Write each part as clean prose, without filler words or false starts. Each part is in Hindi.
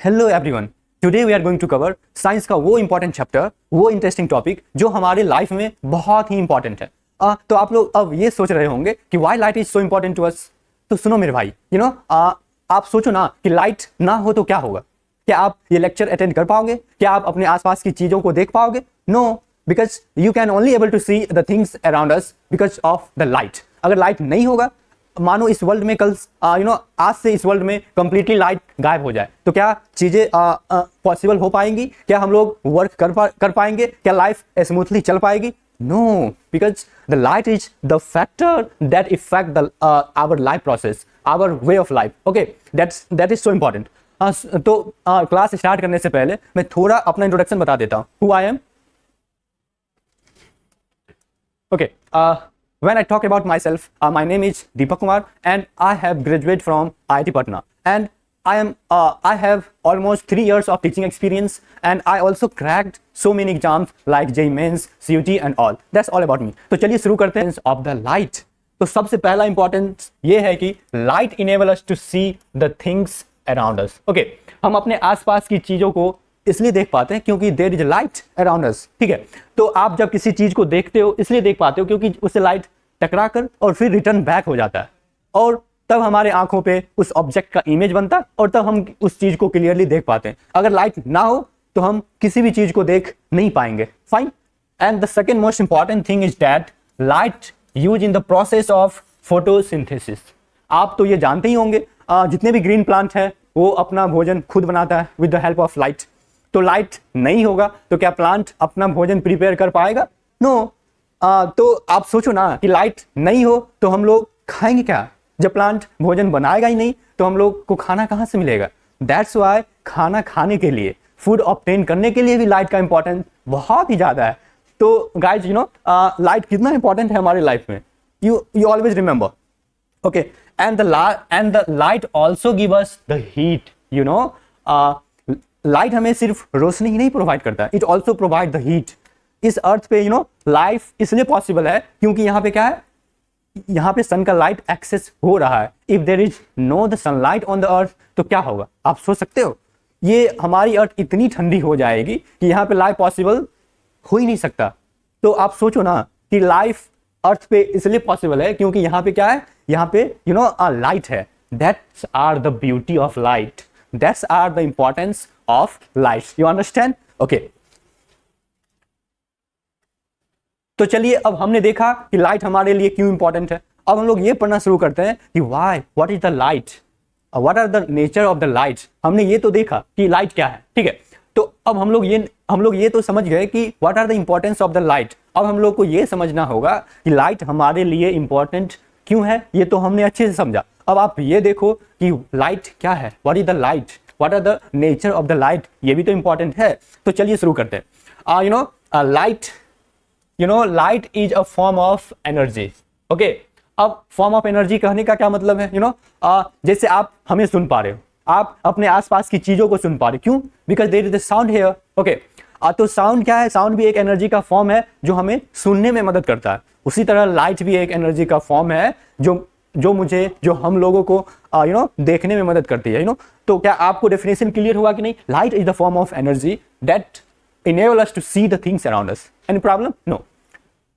Hello everyone, today we are going to cover science का वो इंपॉर्टेंट चैप्टर, वो इंटरेस्टिंग टॉपिक जो हमारे लाइफ में बहुत ही इंपॉर्टेंट है। तो आप लोग अब ये सोच रहे होंगे कि why light is so important to us. तो सुनो मेरे भाई, आप सोचो ना कि लाइट ना हो तो क्या होगा। क्या आप ये लेक्चर अटेंड कर पाओगे? क्या आप अपने आसपास की चीजों को देख पाओगे? No, because you can only able to see the things around us because of the light. अगर लाइट नहीं होगा, मानो इस वर्ल्ड में कल आज से इस वर्ल्ड में कंप्लीटली लाइट गायब हो जाए, तो क्या चीजें पॉसिबल हो पाएंगी? क्या हम लोग वर्क कर पाएंगे? क्या लाइफ स्मूथली चल पाएगी? No, because the light is the factor that effect the our life process, our way of life. Okay, that is so important. तो क्लास स्टार्ट करने से पहले मैं थोड़ा अपना इंट्रोडक्शन बता देता हूँ, who I am. Okay, when I talk about myself, my name is Deepak Kumar and I have graduated from IIT Patna, and I have almost 3 years of teaching experience, and I also cracked so many exams like JEE Mains, CUT and all. That's all about me. तो चलिए शुरू करते हैं of the light। तो सबसे पहला इंपॉर्टेंस ये है कि light enable us to see the things around us. Okay, हम अपने आसपास की चीजों को इसलिए देख पाते हैं क्योंकि there is light around us. ठीक है, तो आप जब किसी चीज को देखते हो इसलिए देख पाते हो क्योंकि उससे लाइट टकरा कर और फिर रिटर्न बैक हो जाता है, और तब हमारे आंखों पे उस ऑब्जेक्ट का इमेज बनता है और तब हम उस चीज को क्लियरली देख पाते हैं। अगर लाइट ना हो तो हम किसी भी चीज को देख नहीं पाएंगे। Fine. And the second most important thing is that light use in the process of photosynthesis. आप तो ये जानते ही होंगे, जितने भी ग्रीन प्लांट है वो अपना भोजन खुद बनाता है with the help of light. तो लाइट नहीं होगा तो क्या प्लांट अपना भोजन प्रिपेयर कर पाएगा? नो। तो आप सोचो ना कि लाइट नहीं हो तो हम लोग खाएंगे क्या? जब प्लांट भोजन बनाएगा ही नहीं तो हम लोग को खाना कहाँ से मिलेगा? दैट्स वाई खाना खाने के लिए, फूड ऑब्टेन करने के लिए भी लाइट का इंपॉर्टेंस बहुत ही ज्यादा है। तो गाइज लाइट कितना इंपॉर्टेंट है हमारे लाइफ में, you always remember. Okay, and the light also give us the heat. Light हमें सिर्फ रोशनी ही नहीं प्रोवाइड करता, it also provide the heat. इस अर्थ पे लाइफ इसलिए पॉसिबल है क्योंकि यहाँ पे क्या है, यहाँ पे सन का लाइट एक्सेस हो रहा है। If there is no the sunlight on the earth तो क्या होगा? आप सोच सकते हो, ये हमारी अर्थ इतनी ठंडी हो जाएगी कि यहाँ पे लाइफ पॉसिबल हो ही नहीं सकता। तो आप सोचो ना कि लाइफ अर्थ पे इसलिए पॉसिबल है क्योंकि यहाँ पे क्या है, यहाँ पे लाइट है। That's are the beauty of light, that's are the importance of light. You understand? Okay, तो चलिए अब हमने देखा कि लाइट हमारे लिए क्यों इंपॉर्टेंट है। अब हम लोग ये पढ़ना शुरू करते हैं कि why, what is the light, what are the nature of the light. हमने ये तो देखा कि लाइट क्या है, ठीक है। तो अब हम लोग ये तो समझ गए कि what are the importance of the light. अब हम लोग को ये समझना होगा कि लाइट हमारे लिए इंपॉर्टेंट क्यों है। ये तो हमने अच्छे से समझा। अब आप ये देखो कि लाइट क्या है, what is the light, what are the nature of the light, ये भी तो इंपॉर्टेंट है। तो चलिए शुरू करते हैं। Light is a form of energy. Okay, अब फॉर्म ऑफ एनर्जी कहने का क्या मतलब है? जैसे आप हमें सुन पा रहे हो, आप अपने आसपास की चीजों को सुन पा रहे हो। क्यों? Because there is the sound here. Okay, तो साउंड क्या है? साउंड भी एक एनर्जी का फॉर्म है जो हमें सुनने में मदद करता है। उसी तरह लाइट भी एक एनर्जी का फॉर्म है जो हम लोगों को देखने में मदद करती है। तो क्या आपको डेफिनेशन क्लियर हुआ कि नहीं? Light is the form of energy that enable us to see the things around us. Any problem? No.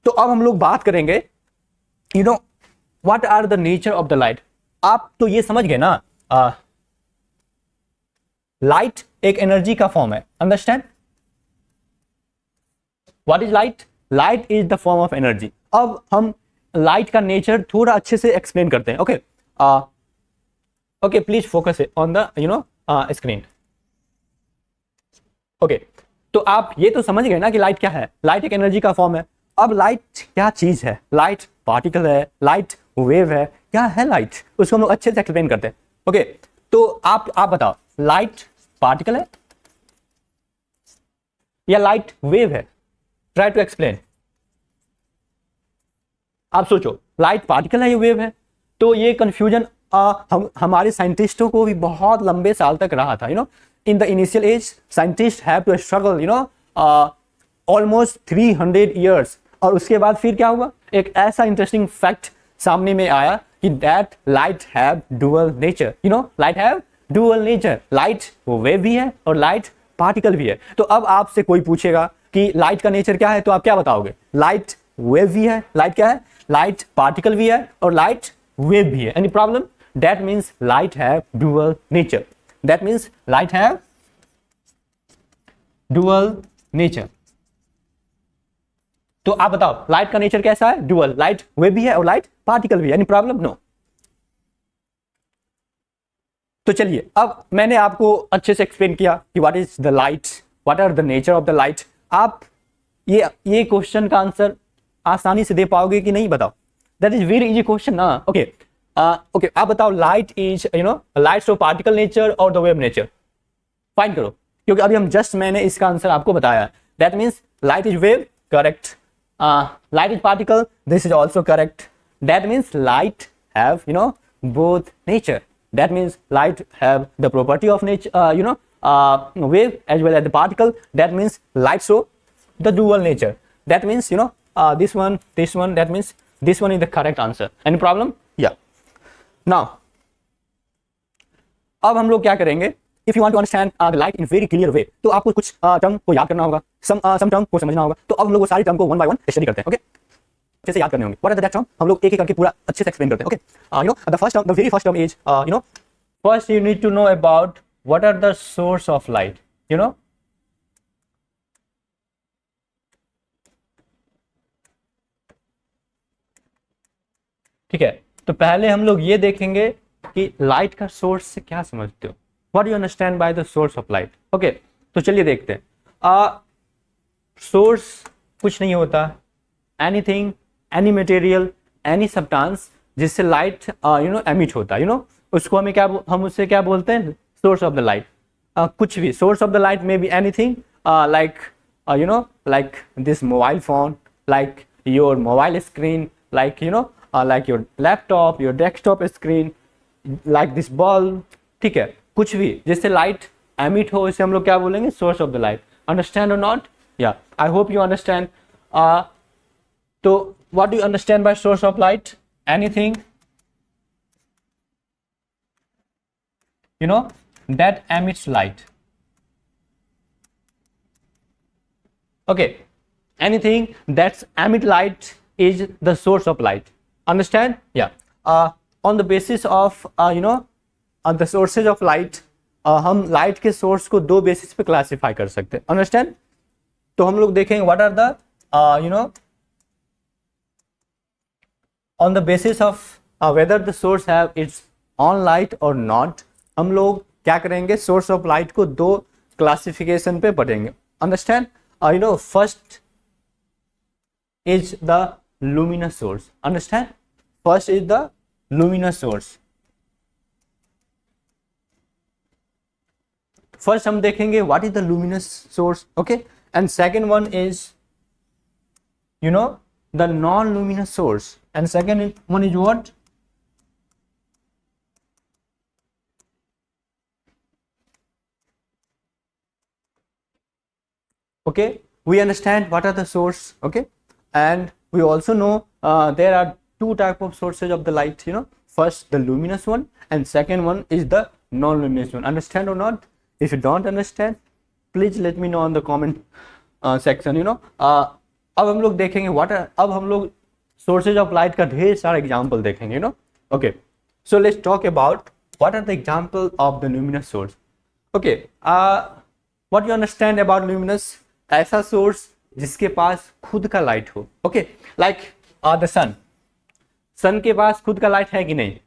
तो अब हम लोग बात करेंगे what are the nature of the light. आप तो ये समझ गए ना, लाइट एक एनर्जी का फॉर्म है। Understand? What is light? Light is the form of energy. अब हम लाइट का नेचर थोड़ा अच्छे से एक्सप्लेन करते हैं। Okay, okay, please focus on the screen. Okay, तो आप ये तो समझ गए ना कि लाइट क्या है। लाइट एक एनर्जी का फॉर्म है। अब लाइट क्या चीज है? लाइट पार्टिकल है, लाइट वेव है, क्या है लाइट? उसको हम लोग अच्छे से एक्सप्लेन करते हैं। ओके, तो आप बताओ, लाइट पार्टिकल है या लाइट वेव है? Try to explain. आप सोचो, लाइट पार्टिकल है या वेव है? तो ये कंफ्यूजन हमारे साइंटिस्टों को भी बहुत लंबे साल तक रहा था। In the initial age, scientists have to struggle, almost 300 years. और उसके बाद फिर क्या हुआ? एक ऐसा इंटरेस्टिंग फैक्ट सामने में आया कि that light have dual nature. Light have dual nature, light wave भी है और लाइट पार्टिकल भी है। तो अब आपसे कोई पूछेगा कि लाइट का नेचर क्या है, तो आप क्या बताओगे? लाइट वेव भी है, लाइट क्या है? लाइट पार्टिकल भी है और लाइट वेव भी है। Any problem? That means light have dual nature, that means light have dual nature. तो आप बताओ लाइट का नेचर कैसा है? डुअल, लाइट वेव भी है और लाइट पार्टिकल भी है। Any problem? नो। तो चलिए, अब मैंने आपको अच्छे से एक्सप्लेन किया कि what is the light, what are the nature of the light. आप ये क्वेश्चन का आंसर आसानी से दे पाओगे कि नहीं? बताओ। That is very easy question ना। ओके ओके, आप बताओ light is light of particle nature और द वेव नेचर। फाइंड करो, क्योंकि अभी हम जस्ट मैंने इसका आंसर आपको बताया। That means light is wave, correct. Light is particle, this is also correct. That means light have both nature. That means light have the property of nature, wave as well as the particle. That means light show the dual nature. That means this one, that means this one is the correct answer. Any problem? Yeah. Now अब हम लोग क्या करेंगे? If you want to understand the light in very clear way, तो आपको कुछ टर्म को याद करना होगा, some टर्म को समझना होगा। तो अब हम लोग वो सारी टर्म को वन बाय वन स्टडी करते हैं। ओके, अच्छे से याद करने होंगे। What are the term? हम लोग एक एक करके पूरा अच्छे से एक्सप्लेन करते हैं। Okay, the first term, the very first term is first you need to know about what are the source of light. ठीक है, तो पहले हम लोग ये देखेंगे कि लाइट का सोर्स से क्या समझते हो। What do you understand by the source of light? Okay, तो चलिए देखते हैं। सोर्स कुछ नहीं होता, anything, any material, any substance जिससे लाइट एमिट होता है। उसको हम उससे क्या बोलते हैं? Source of the light. कुछ भी सोर्स ऑफ द लाइट में be anything, like this mobile phone, like your mobile screen, like like your laptop, your desktop screen, like this bulb। ठीक है, कुछ भी जिससे लाइट एमिट हो इसे हम लोग क्या बोलेंगे? Source of the light. Understand और नॉट? या आई होप यू अंडरस्टैंड। तो what do you understand by source of light? Anything that emits light. Okay, anything that emit light is the source of light. Understand? Yeah. On the basis of on the sources of light, हम लाइट के सोर्स को दो बेसिस पे क्लासिफाई कर सकते हैं। अंडरस्टैंड? तो हम लोग देखेंगे what are the on the basis of whether the source have its own light or not, हम लोग क्या करेंगे? सोर्स ऑफ लाइट को दो क्लासिफिकेशन पे पढ़ेंगे। Understand? First is the luminous source. Understand? First is the luminous source. First हम देखेंगे what is the luminous source. Okay, and second one is the non-luminous source, and second one is what? Okay, we understand what are the source. Okay, and we also know there are two type of sources of the light. First the luminous one, and second one is the non-luminous one. Understand or not? If you don't understand, please let me know on the comment section. अब हम लोग देखेंगे अब हम लोग सोर्सेज ऑफ लाइट का ढेर सारा एग्जाम्पल देखेंगे। Okay, so let's talk about what are the example of the luminous source. Okay, what you understand about luminous? ऐसा सोर्स जिसके पास खुद का लाइट हो। Okay, like the sun. Sun के पास खुद का लाइट है कि नहीं?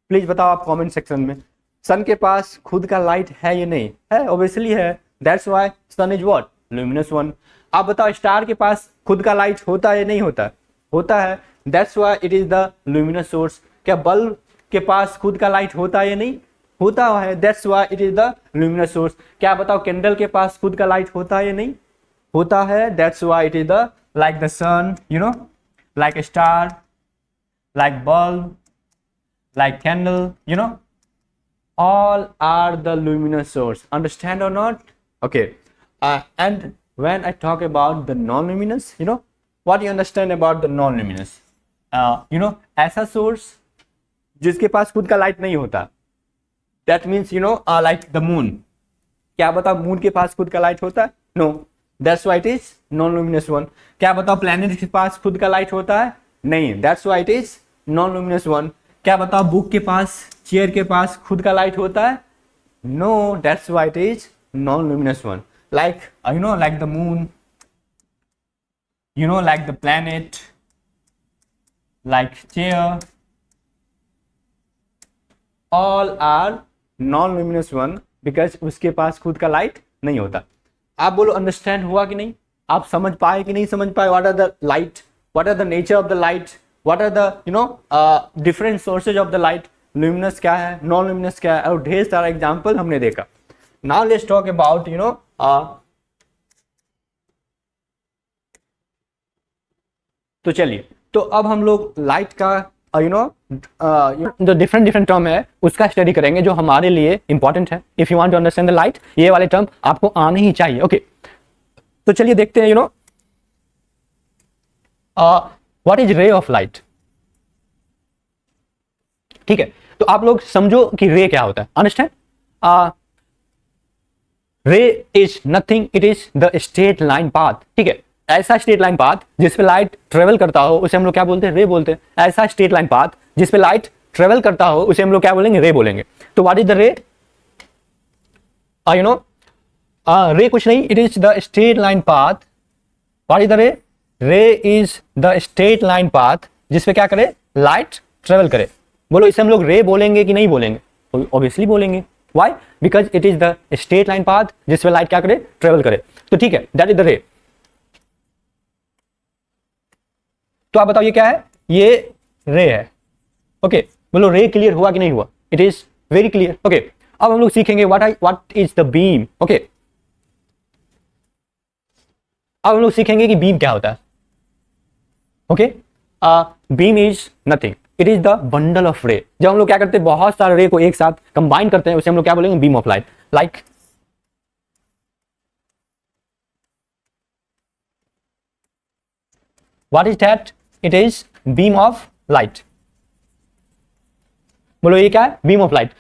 प्लीज बताओ आप कमेंट सेक्शन में। सन के पास खुद का लाइट है या नहीं? है, ऑब्वियसली है। That's why sun is what? Luminous one. आप बताओ स्टार के पास खुद का लाइट होता है या नहीं होता? होता है। That's why it is the luminous source. क्या बल्ब के पास खुद का लाइट होता है या नहीं? होता है। That's why it is the luminous source. क्या बताओ कैंडल के पास खुद का लाइट होता है या नहीं? होता है। That's why it is the like the sun, like a star, like bulb, like candle, all are the luminous source. Understand or not? Okay, and when I talk about the non-luminous, what do you understand about the non-luminous? ऐसा सोर्स जिसके पास खुद का लाइट नहीं होता। That means like the moon. क्या बताओ मून के पास खुद का लाइट होता है? No, that's why it is non luminous one. क्या बताओ प्लैनेट के पास खुद का लाइट होता है? नहीं, that's why it is non luminous one. क्या बताओ बुक के पास, चेयर के पास खुद का लाइट होता है? No, that's why it is non luminous one. Like like the moon, like the planet, like chair, all are non-luminous one because उसके पास खुद का लाइट नहीं होता। आप बोलो अंडरस्टैंड हुआ कि नहीं? आप समझ पाए कि नहीं समझ पाए? What are the light, what are the nature of the light, what are the different sources of the light, luminous क्या है, नॉन ल्यूमिनस क्या है, और ढेर सारा एग्जाम्पल हमने देखा। Now let's talk about तो चलिए, तो अब हम लोग लाइट का जो डिफरेंट टर्म है उसका स्टडी करेंगे जो हमारे लिए इंपॉर्टेंट है। If you want to understand the light, ये वाले टर्म आपको आने ही चाहिए। ओके, तो चलिए देखते हैं what is ray of light. ठीक है, तो आप लोग समझो कि रे क्या होता है। अंडरस्टैंड, रे is nothing, it is the straight line path. ठीक है, ऐसा स्ट्रेट लाइन पाथ जिस पे लाइट ट्रेवल करता हो उसे हम लोग क्या बोलते हैं? रे बोलते हैं। ऐसा स्ट्रेट लाइन पाथ जिस पे लाइट ट्रेवल करता हो उसे हम लोग क्या बोलेंगे? रे बोलेंगे। तो what is the ray? Ray कुछ नहीं, it is the straight line path. What is the ray? Ray is the straight line path जिस पे क्या करे? लाइट ट्रेवल करे। बोलो इसे हम लोग रे बोलेंगे कि नहीं बोलेंगे? ऑब्वियसली बोलेंगे। Why? Because it is the straight line path जिसमें लाइट क्या करे? ट्रेवल करे। तो ठीक है, that is the ray। तो आप बताओ ये क्या है? ये रे है। ओके, बोलो रे क्लियर हुआ कि नहीं हुआ? It is very clear. Okay, अब हम लोग सीखेंगे what is the beam. Okay, अब हम लोग सीखेंगे कि बीम क्या होता है। Okay, beam is nothing, it is the bundle of रे। जब हम लोग क्या करते हैं, बहुत सारे रे को एक साथ कंबाइन करते हैं, उसे हम लोग क्या बोलेंगे? Beam of light. Like what is that? It is beam of light. बोलो ये क्या है? Beam of light.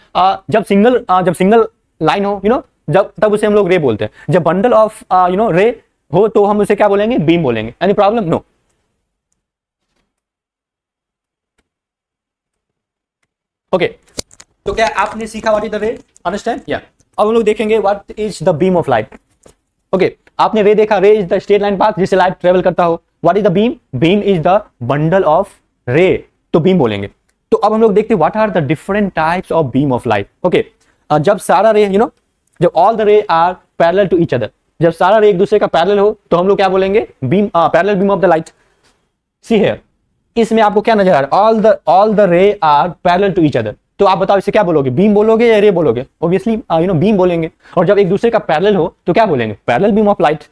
जब सिंगल लाइन हो, जब तब उसे हम लोग रे बोलते हैं। जब बंडल ऑफ रे हो तो हम उसे क्या बोलेंगे? बीम बोलेंगे। Any problem? नो। ओके, तो क्या आपने सीखा व्हाट इज द रे? अंडरस्टैंड? या अब हम लोग देखेंगे what is the beam of light. Okay, आपने रे देखा, रे is the straight line path जिससे लाइट ट्रेवल करता हो। What is the beam? Beam is the bundle of रे, तो बीम बोलेंगे। तो अब हम लोग देखते हैं what are the different types of beam of light. Okay, जब सारा रे जब all the ray are parallel to each other, जब सारा रे एक दूसरे का पैरेलल हो तो हम लोग क्या बोलेंगे? Beam, parallel beam of the light. See here, इसमें आपको क्या नजर आ रहा है? All the ray are parallel to each other. तो आप बताओ इसे क्या बोलोगे? बीम बोलोगे या रे बोलोगे? ऑब्वियसली बीम बोलेंगे। और जब एक दूसरे का पैरेलल हो तो क्या बोलेंगे? Parallel beam of light.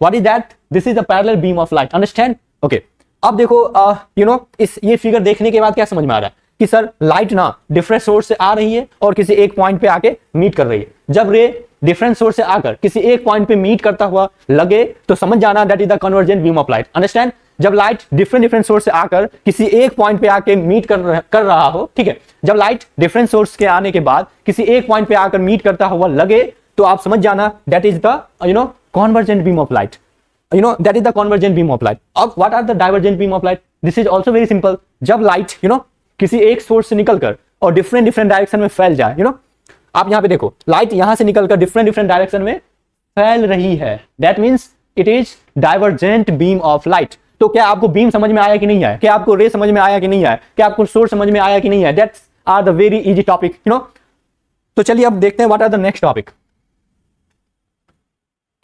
What is that? This is the parallel beam of light. Understand? Okay, अब देखो इस ये फिगर देखने के बाद क्या समझ में आ रहा है कि सर लाइट ना डिफरेंट सोर्स से आ रही है और किसी एक पॉइंट पे आके मीट कर रही है। जब रे डिफरेंट सोर्स से आकर किसी एक पॉइंट पे मीट करता हुआ लगे तो समझ जाना that is the convergent beam of light. Understand? जब लाइट डिफरेंट सोर्स से आकर किसी एक पॉइंट पे आके मीट कर रहा हो, ठीक है, जब लाइट डिफरेंट सोर्स के आने के बाद किसी एक पॉइंट पे आकर मीट करता हुआ लगे तो आप समझ जाना that is the convergent beam of light. that is the convergent beam of light. अब what are the divergent beam of light? This is also very simple. जब लाइट किसी एक सोर्स से निकलकर और डिफरेंट डायरेक्शन में फैल जाए, आप यहां पे देखो लाइट यहां से निकलकर डिफरेंट डायरेक्शन में फैल रही है, that means it is divergent beam of light. तो क्या आपको बीम समझ में आया कि नहीं आया? क्या आपको रे समझ में आया कि नहीं आया? क्या आपको सोर्स समझ में आया कि नहीं आया? That's are the very easy topic. तो चलिए अब देखते हैं what are the next topic.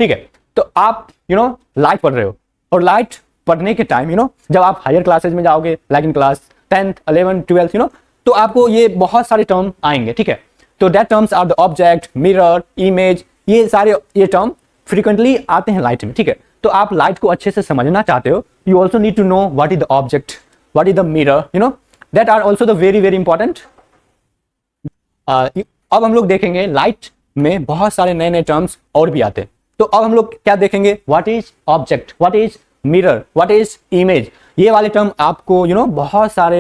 ठीक है, तो आप लाइट पढ़ रहे हो और लाइट पढ़ने के टाइम जब आप हायर क्लासेज में जाओगे, like in class 10th 11th 12th तो आपको ये बहुत सारे टर्म आएंगे। ठीक है, तो that terms are the object, mirror, image, ये सारे टर्म फ्रीक्वेंटली आते हैं लाइट में। ठीक है, तो आप लाइट को अच्छे से समझना चाहते हो, you also need to know what is the object, what is the mirror, that are also the very important. अब हम लोग देखेंगे लाइट में बहुत सारे नए टर्म्स और भी आते हैं। तो अब हम लोग क्या देखेंगे? What is object, what is mirror, what is image. ये वाले टर्म आपको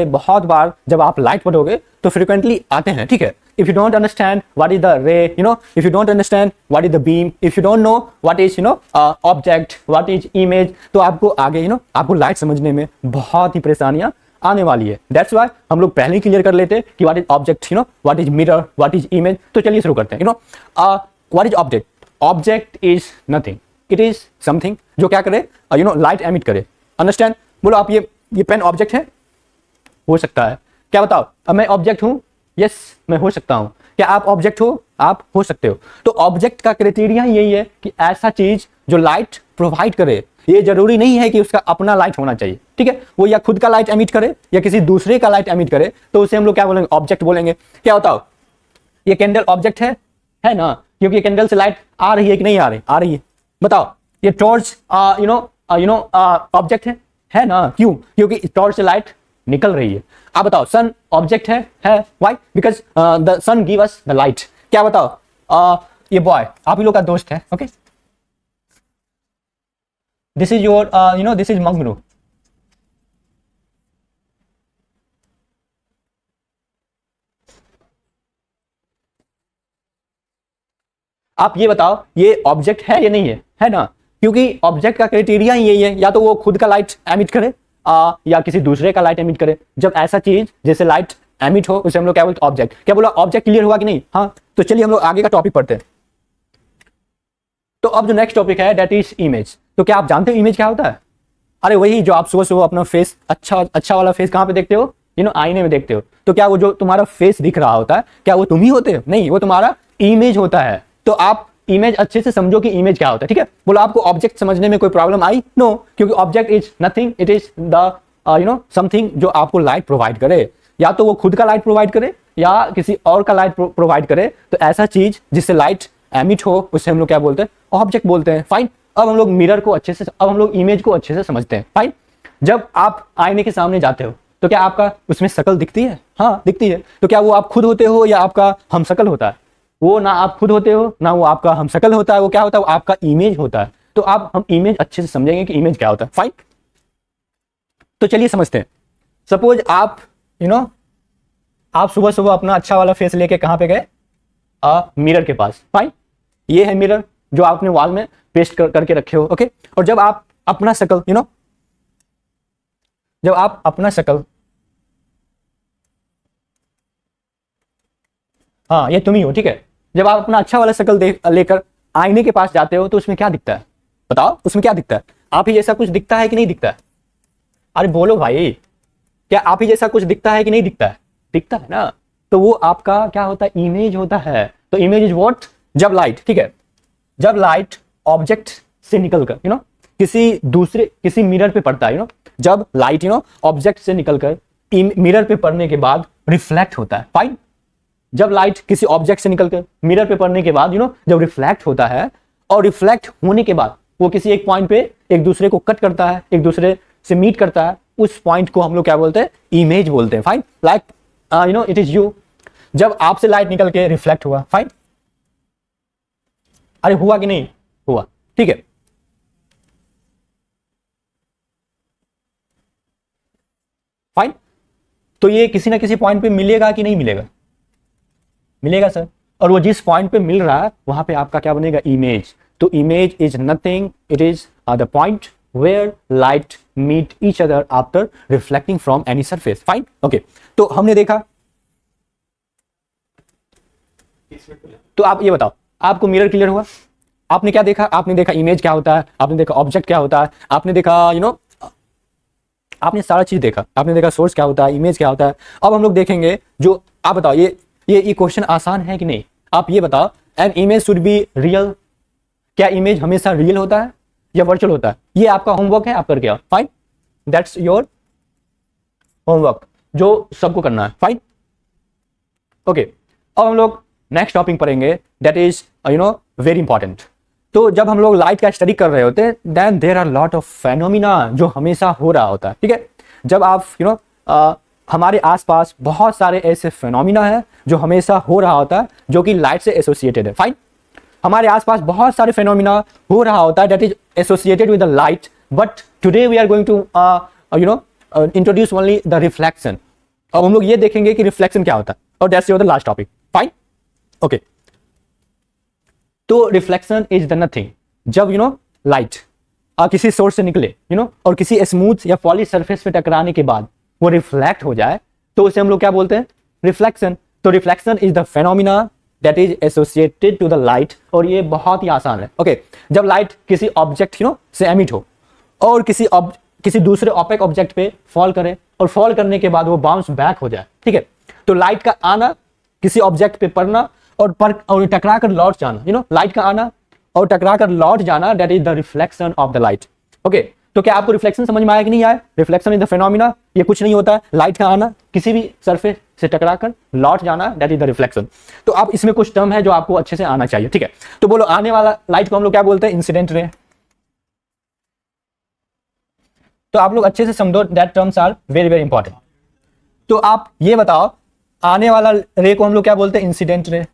बहुत बार जब आप लाइट पढ़ोगे तो फ्रीक्वेंटली आते हैं। ठीक है, if you don't understand what is the ray, if you don't understand what is the beam, if you don't know what is object, what is image, तो आपको आगे आपको लाइट समझने में बहुत ही परेशानियां आने वाली है. दैट्स वाई हम लोग पहले ही क्लियर कर लेते कि what is object, what is mirror, what is image. तो चलिए शुरू करते हैं. What is object? Object is nothing, it is something जो क्या करे, लाइट एमिट करे. अंडरस्टैंड? बोलो आप, ये पेन ऑब्जेक्ट है? हो सकता है. क्या बताओ, अब मैं ऑब्जेक्ट हूं? यस, मैं हो सकता हूं. क्या आप ऑब्जेक्ट हो? आप हो सकते हो. तो ऑब्जेक्ट का क्राइटेरिया यही है कि ऐसा चीज जो लाइट प्रोवाइड करे. ये जरूरी नहीं है कि उसका अपना लाइट होना चाहिए, ठीक है. वो या खुद का लाइट एमिट करे या किसी दूसरे का लाइट एमिट करे, तो उसे हम लोग क्या बोलेंगे? ऑब्जेक्ट बोलेंगे. क्या बताओ, ये कैंडल ऑब्जेक्ट है ना? क्योंकि ये कैंडल से लाइट आ रही है कि नहीं आ रही? आ रही है. बताओ, ये टॉर्च ऑब्जेक्ट है ना? क्यों? क्योंकि टॉर्च से लाइट निकल रही है. आप बताओ, सन ऑब्जेक्ट है? Why? Because the sun give us the light. क्या बताओ, ये बॉय आप ही लोग का दोस्त है. Okay, this is your this is Mangnu. आप ये बताओ, ये ऑब्जेक्ट है या नहीं है ना? क्योंकि ऑब्जेक्ट का क्राइटेरिया ही यही है, या तो वो खुद का लाइट एमिट करे या किसी दूसरे का लाइट एमिट करे. जब ऐसा चीज जैसे लाइट एमिट हो उसे हम लोग क्या बोलते हैं? ऑब्जेक्ट. क्या बोला? ऑब्जेक्ट क्लियर हुआ कि नहीं? हाँ, तो चलिए हम लोग आगे का टॉपिक पढ़ते हैं. तो अब जो नेक्स्ट टॉपिक है दैट इज इमेज. तो क्या आप जानते हो इमेज क्या होता है? अरे वही जो आप सुबह सुबह अपना फेस, अच्छा वाला फेस कहाँ पे देखते हो? आईने में देखते हो. तो क्या वो जो तुम्हारा फेस दिख रहा होता है, क्या वो तुम ही होते हो? नहीं, वो तुम्हारा इमेज होता है. तो आप इमेज अच्छे से समझो कि इमेज क्या होता है, ठीक है. बोलो, आपको ऑब्जेक्ट समझने में कोई प्रॉब्लम आई? नो, क्योंकि object is nothing, it is the something जो आपको लाइट प्रोवाइड करे. या तो वो खुद का लाइट प्रोवाइड करे या किसी और का लाइट प्रोवाइड करे. तो ऐसा चीज जिससे लाइट एमिट हो उसे हम लोग क्या बोलते हैं? ऑब्जेक्ट बोलते हैं. फाइन. अब हम लोग मिरर को अच्छे से, अब हम लोग इमेज को अच्छे से समझते हैं. फाइन. जब आप आईने के सामने जाते हो तो क्या आपका उसमें शक्ल दिखती है? हाँ, दिखती है. तो क्या वो आप खुद होते हो या आपका हम शक्ल होता है? वो ना आप खुद होते हो ना वो आपका हम शक्ल होता है. वो क्या होता है? वो आपका इमेज होता है. तो आप हम इमेज अच्छे से समझेंगे कि इमेज क्या होता है. फाइन. तो चलिए समझते हैं. सपोज आप आप सुबह सुबह अपना अच्छा वाला फेस लेके कहां पे गए? मिरर के पास. फाइन. ये है मिरर जो आपने वॉल में पेस्ट करके रखे हो. ओके. और जब आप अपना शक्ल जब आप अपना शक्ल, हाँ ये तुम ही हो, ठीक है. जब आप अपना अच्छा वाला शक्ल लेकर आईने के पास जाते हो तो उसमें क्या दिखता है? बताओ, उसमें क्या दिखता है? आप ही जैसा कुछ दिखता है कि नहीं दिखता है? अरे बोलो भाई, क्या आप ही जैसा कुछ दिखता है कि नहीं दिखता है? दिखता है ना. तो वो आपका क्या होता है? इमेज होता है. तो इमेज इज व्हाट? जब लाइट, ठीक है, जब लाइट ऑब्जेक्ट से निकलकर किसी मिरर पे पड़ता है, जब लाइट ऑब्जेक्ट से निकलकर मिरर पे पड़ने के बाद रिफ्लेक्ट होता है. फाइन. जब लाइट किसी ऑब्जेक्ट से निकलकर मिरर पे पड़ने के बाद जब रिफ्लेक्ट होता है, और रिफ्लेक्ट होने के बाद वो किसी एक पॉइंट पे एक दूसरे को कट करता है, एक दूसरे से मीट करता है, उस पॉइंट को हम लोग क्या बोलते हैं? इमेज बोलते हैं. Fine. Like it is you. जब आपसे लाइट निकल के रिफ्लेक्ट हुआ. फाइन. अरे हुआ कि नहीं हुआ? ठीक है. फाइन. तो ये किसी ना किसी पॉइंट पे मिलेगा कि नहीं मिलेगा? मिलेगा सर. और वो जिस पॉइंट पे मिल रहा है वहां पे आपका क्या बनेगा? इमेज. तो image is nothing, it is the point where light meet each other after reflecting from any surface. Fine. Okay. तो हमने देखा. तो आप ये बताओ, आपको मिरर क्लियर हुआ? आपने क्या देखा? आपने देखा इमेज क्या होता है, आपने देखा ऑब्जेक्ट क्या होता है, आपने देखा आपने सारा चीज देखा. आपने देखा सोर्स क्या होता है, इमेज क्या होता है. अब हम लोग देखेंगे जो, आप बताओ ये क्वेश्चन आसान है कि नहीं? आप ये बताओ, an image should be real. क्या इमेज हमेशा रियल होता है या वर्चुअल होता है? ये आपका होमवर्क है, आप करके आओ. फाइन. दैट्स योर होमवर्क जो सबको करना है. फाइन. ओके. अब हम लोग नेक्स्ट टॉपिक पढ़ेंगे दैट इज वेरी इंपॉर्टेंट. तो जब हम लोग लाइट का स्टडी कर रहे होते हैं, then there are lot of phenomena जो हमेशा हो रहा होता है. ठीक है. जब आप हमारे आसपास बहुत सारे ऐसे फेनोमिना है जो हमेशा हो रहा होता है जो कि लाइट से एसोसिएटेड है. फाइन. हमारे आसपास बहुत सारे फेनोमिना हो रहा होता है that is associated with the light, but today we are going to introduce only the reflection. अब हम लोग ये देखेंगे कि रिफ्लेक्शन क्या होता है, और that's your the last topic. Fine, okay. तो रिफ्लेक्शन इज द नथिंग, जब लाइट किसी सोर्स से निकले और किसी स्मूथ या पॉलिश सरफेस पे टकराने के बाद वो रिफ्लेक्ट हो जाए, तो उसे हम लोग क्या बोलते हैं? रिफ्लेक्शन। तो reflection is the phenomena that is associated to the light, और ये बहुत ही आसान है, ओके। जब लाइट किसी ऑब्जेक्ट से एमिट हो और किसी दूसरे ऑपेक ऑब्जेक्ट पे फॉल करे, और फॉल करने के बाद वो बाउंस बैक हो जाए, ठीक है। तो लाइट का आना, किसी ऑब्जेक्ट पे पड़ना और टकरा कर लौट जाना, लाइट का आना और टकरा कर लौट जाना, that is the reflection of the light, okay. तो क्या आपको रिफ्लेक्शन समझ में आया कि नहीं आया? रिफ्लेक्शन इज द फेनोमिना, ये कुछ नहीं होता है, लाइट का आना, किसी भी सरफेस से टकरा कर लौट जाना, दैट इज द रिफ्लेक्शन। तो अब इसमें कुछ टर्म है जो आपको अच्छे से आना चाहिए, ठीक है। तो बोलो, आने वाला लाइट को हम लोग क्या बोलते हैं? Incident ray. तो आप लोग अच्छे से समझो, that terms are very very important. तो आप ये बताओ, आने वाला रे को हम लोग क्या बोलते हैं? इंसिडेंट रे,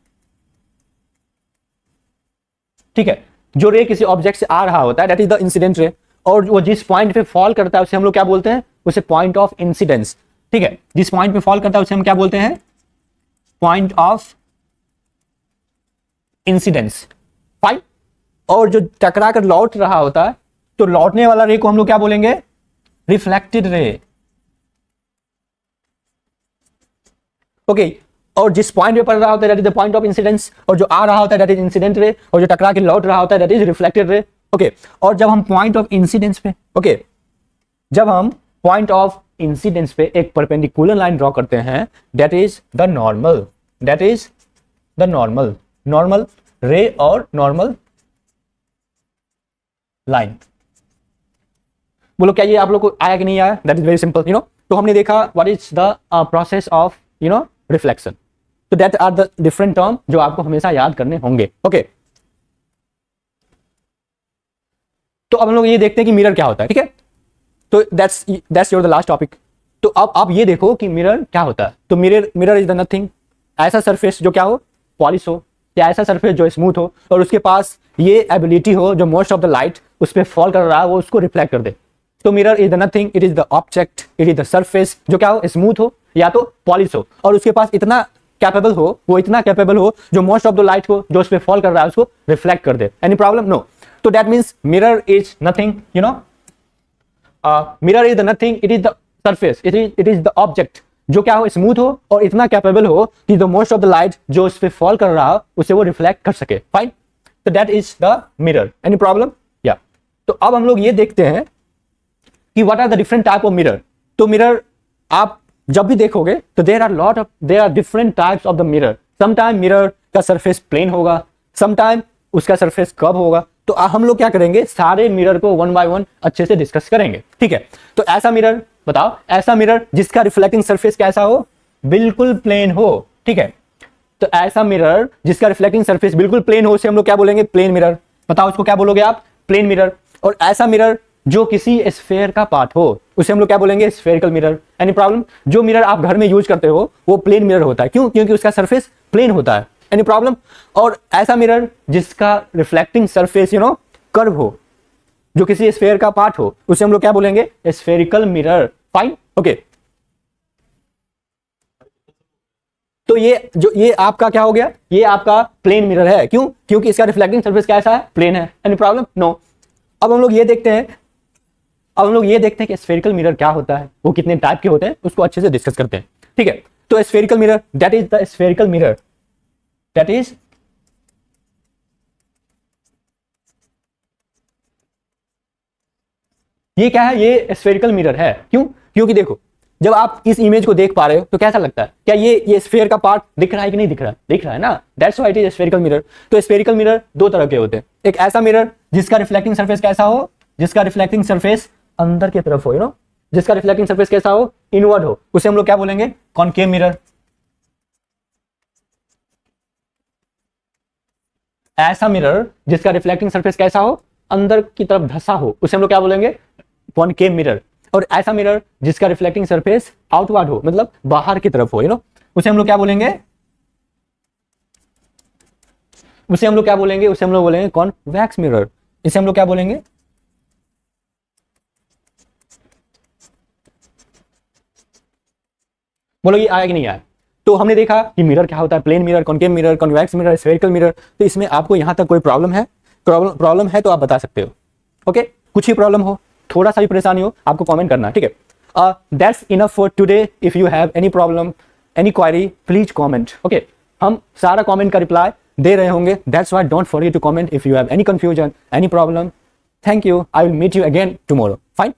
ठीक है। जो रे किसी ऑब्जेक्ट से आ रहा होता है, that is the incident ray, और वो जिस पॉइंट पे फॉल करता है उसे हम लोग क्या बोलते हैं? उसे पॉइंट ऑफ इंसिडेंस, ठीक है। जिस पॉइंट पे फॉल करता है उसे हम क्या बोलते हैं? Point of incidence, fine. और जो टकरा कर लौट रहा होता है, तो लौटने वाला रे को हम लोग क्या बोलेंगे? Reflected ray, okay. और जिस पॉइंट पे पड़ रहा होता है, that is the point of incidence, और जो आ रहा होता है दैट इज इंसिडेंट रे, और जो टकरा के लौट रहा होता है that is reflected ray, okay. और जब हम पॉइंट ऑफ इंसिडेंस पे, ओके, जब हम पॉइंट ऑफ इंसिडेंस पे एक परपेंडिकुलर लाइन ड्रॉ करते हैं, that is the normal, that is the normal रे और नॉर्मल लाइन। बोलो, क्या ये आप लोग को आया कि नहीं आया? दैट इज वेरी सिंपल, तो हमने देखा what is the process of reflection. तो that are the different term जो आपको हमेशा याद करने होंगे, ओके। तो अब हम लोग ये देखते हैं कि मिरर क्या होता है, ठीक है। तो that's your the last topic. तो अब आप ये देखो कि मिरर क्या होता है। तो मिरर इज द नथिंग, ऐसा सरफेस जो क्या हो? पॉलिश हो, या ऐसा सरफेस जो स्मूथ हो और उसके पास ये एबिलिटी हो जो मोस्ट ऑफ द लाइट उस पर फॉल कर रहा है वो उसको रिफ्लेक्ट कर दे। तो mirror is the nothing, it is the object, it is the surface जो क्या हो? स्मूथ हो या तो पॉलिश हो, और उसके पास इतना कैपेबल हो जो मोस्ट ऑफ द लाइट को जो उस पर फॉल कर रहा है उसको रिफ्लेक्ट कर दे। Any problem? नो। तो that means mirror is nothing, mirror is the nothing, it is the surface, it is the object जो क्या हो? स्मूथ हो और इतना कैपेबल हो कि the most of the light जो उस पर फॉल कर रहा हो उसे वो रिफ्लेक्ट कर सके, फाइन। तो that is the mirror. Any problem? Yeah. तो अब हम लोग ये देखते हैं कि what are the different type of mirror. तो मिरर आप जब भी देखोगे तो there are different types of the mirror. Sometime mirror का सरफेस प्लेन होगा, समटाइम उसका सरफेस कर्व होगा। तो हम लोग क्या करेंगे? सारे मिरर को वन बाय वन अच्छे से डिस्कस करेंगे, ठीक है। तो ऐसा मिरर बताओ, ऐसा मिरर जिसका रिफ्लेक्टिंग सरफेस कैसा हो? बिल्कुल प्लेन हो, ठीक है। तो ऐसा मिरर जिसका रिफ्लेक्टिंग सरफेस बिल्कुल प्लेन हो उसे हम लोग क्या बोलेंगे? Plane mirror. बताओ इसको क्या बोलोगे आप? Plane mirror. और ऐसा मिरर जो किसी स्फेयर का पार्ट हो उसे हम लोग क्या बोलेंगे? Spherical mirror. Any problem? जो मिरर आप घर में यूज करते हो वो प्लेन मिरर होता है, क्यों? क्योंकि उसका सरफेस प्लेन होता है। Any problem? और ऐसा मिरर जिसका रिफ्लेक्टिंग सरफेस कर्व हो, जो किसी स्फेयर का पार्ट हो, उसे हम लोग क्या बोलेंगे? Spherical mirror, fine, okay. तो ये आपका क्या हो गया? ये आपका प्लेन मिरर है, क्यों? क्योंकि इसका रिफ्लेक्टिंग सरफेस कैसा है? प्लेन है। Any problem? नो। अब हम लोग ये देखते हैं कि स्फेरिकल मिरर क्या होता है, वो कितने टाइप के होते हैं, उसको अच्छे से डिस्कस करते हैं, ठीक है। तो spherical mirror, that is the spherical mirror, that is ये क्या है? ये स्फेरिकल मिरर है, क्यों? क्योंकि देखो, जब आप इस इमेज को देख पा रहे हो तो कैसा लगता है? क्या ये स्फेयर का पार्ट दिख रहा है कि नहीं दिख रहा है? दिख रहा है ना, that's why it is spherical mirror. तो स्फेरिकल मिरर दो तरह के होते हैं। एक ऐसा मिरर जिसका रिफ्लेक्टिंग सरफेस कैसा हो? जिसका रिफ्लेक्टिंग सरफेस अंदर की तरफ हो, जिसका रिफ्लेक्टिंग सरफेस कैसा हो? इनवर्ड हो, उसे हम लोग क्या बोलेंगे? Concave mirror. ऐसा मिरर जिसका रिफ्लेक्टिंग सरफेस कैसा हो? अंदर की तरफ धसा हो, उसे हम लोग क्या बोलेंगे? Concave mirror. और ऐसा मिरर जिसका रिफ्लेक्टिंग सरफेस आउटवर्ड हो, मतलब बाहर की तरफ हो, उसे हम लोग क्या बोलेंगे? उसे हम लोग क्या बोलेंगे? उसे हम लोग बोलेंगे कॉन्वेक्स मिरर। इसे हम लोग क्या बोलेंगे? बोलो, ये आया कि नहीं आया? तो हमने देखा कि मिरर क्या होता है, plane mirror, concave mirror, convex mirror, spherical mirror. तो इसमें आपको यहाँ तक कोई प्रॉब्लम है तो आप बता सकते हो। ओके, कुछ ही प्रॉब्लम हो, थोड़ा सा भी परेशानी हो, आपको कमेंट करना है, ठीक है। That's enough for today. If you have any problem, any query, please comment. Okay, हम सारा कमेंट का रिप्लाई दे रहे होंगे। That's why don't forget to comment if you have any confusion, any problem. Thank you. I will meet you again tomorrow. Fine.